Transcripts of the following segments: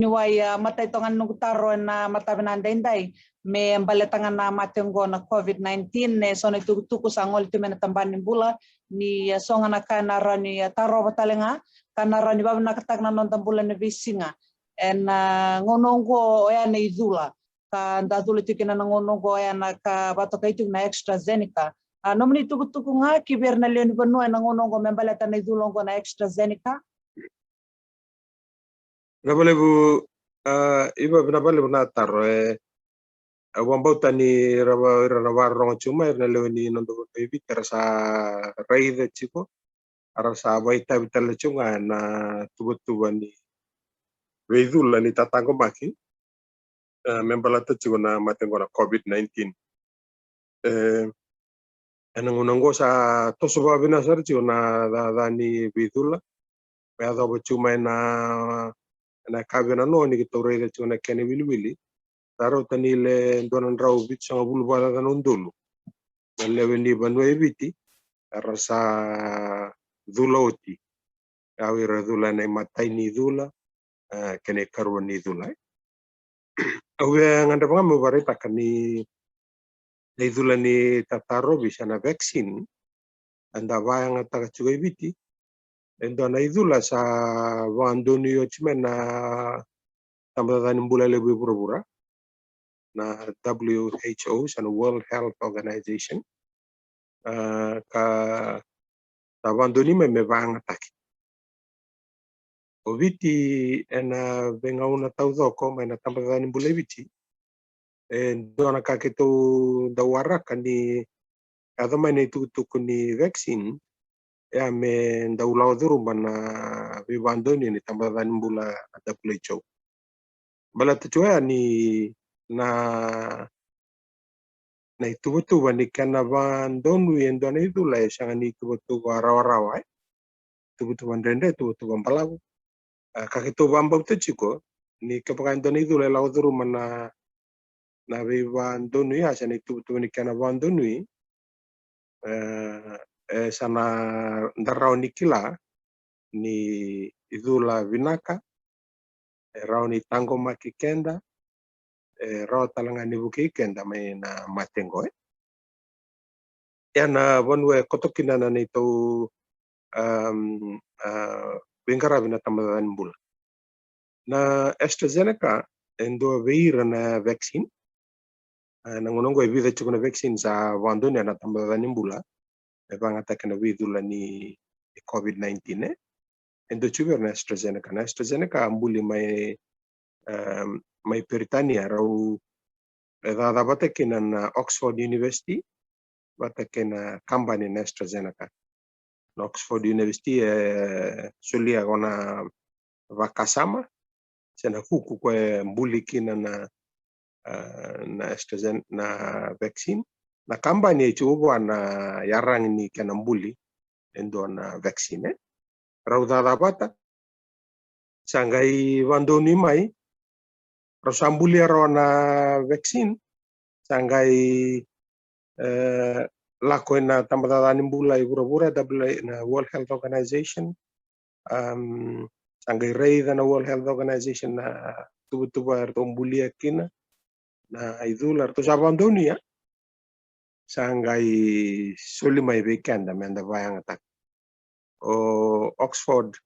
Niwaya matay tongan nugtaro na matabenandai me baletangan na matengo na COVID-19 ne so na tuku sangol tu mena tambani bula ni songa na kanara ni taro batalenga kanara ni babna katak na non tambula ne visinga en ngonongo ya na izula ka ndazula tikina na ngonongo ya na ka bato kaitu na AstraZeneca nomni tuku nga kiberna leoni banu na ngonongo me baleta na izulongo na AstraZeneca. Nabalebu iba binabalebu na taro wambauta ni rawa rongo cuma na leoni nondo baby terasa raida chico arasa baita bitala cunga na tuba ni weidula ni tatango maki membalata chico na matengo na COVID-19 enangunango sa tosuba binasar chico na ni weidula peado cuma na kabina no ni kitore de chuna kene wili taro tanile donan raw bit sanga bulbala dan ndulu lewe ni banwe biti rasa zuloti awira zula na matai ni zula kene karwa ni zula awe nganda banga mubarita kani zula ni tataro bisa na vaksin anda bayang taka chugai biti endo na izula sa wandoni yochmena tambadani mbula lebu pura na WHO sa World Health Organization ka wandoni me bang ataki oviti ena venga una taudoko mena tambadani mbula biti endo na kaketo dawara kani adama ni tuku ni vaksin ya me ndaulau duru mana vivandoni ni tambadani mbula WHO bala tuchua ni na itubutuba ni kana vandonu yendona idula yashanga ni itubutuba rawa itubutuba ndende itubutuba mbalabu kakituba ambauta chiko ni kapakandona idula lau duru mana na vivandonu yasha ni itubutuba ni kana vandonu sana ndarao nikila ni idula vinaka rao ni tango makikenda rao talanga ni buki kenda me na matengo yana bonwe kotokina na nito bingara bina tamadan bula na AstraZeneca endo veira na vaccine na ngonongo evida chukuna vaccine za wandoni na tamadan bula bangata kana vidula ni COVID-19 endo chuber na AstraZeneca ambuli mai Britania rau da batekina na Oxford University batekina company na AstraZeneca na Oxford University sulia gona vakasama sena huku kwa mbuli kina na AstraZeneca na vaccine na company chubo na yarang ni kana mbuli endo na vaccine rau da bata sangai wandoni mai rosambuli rona vaksin sangai lako na tambadani mbula ibura na World Health Organization sangai reida na World Health Organization na tubutuba rombulia kina na idula to sabandoni ya sangai solimai weekend menda bayang atak o Oxford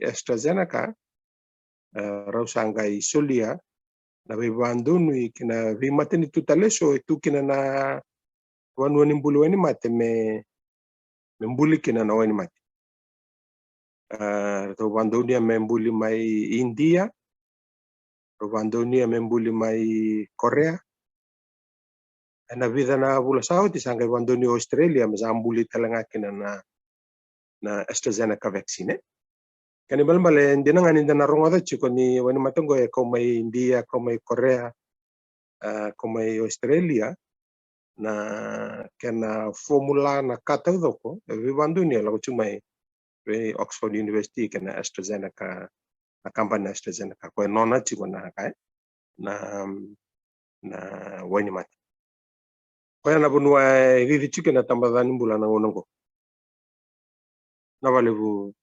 AstraZeneca rau sangai solia na vivandonu kina vimateni tutaleso itu kina na wani mbuli wani mate me mbuli kina na wani mate to vandonia me mbuli mai India to vandonia me mbuli mai Korea na vida na bula sauti sangai vandoni Australia masa mbuli talanga kina na AstraZeneca vaccine kani balmale ndina ngani ndana rongoda chiko ni wani matongo ya ko mai India ko mai Korea ko mai Australia na kena formula na kata doko vivanduni la chumai ve Oxford University kena AstraZeneca na company AstraZeneca ko nona chiko na kai na wani mati ko na bunwa riri chiko na tambadani mbula na ngonongo na valevu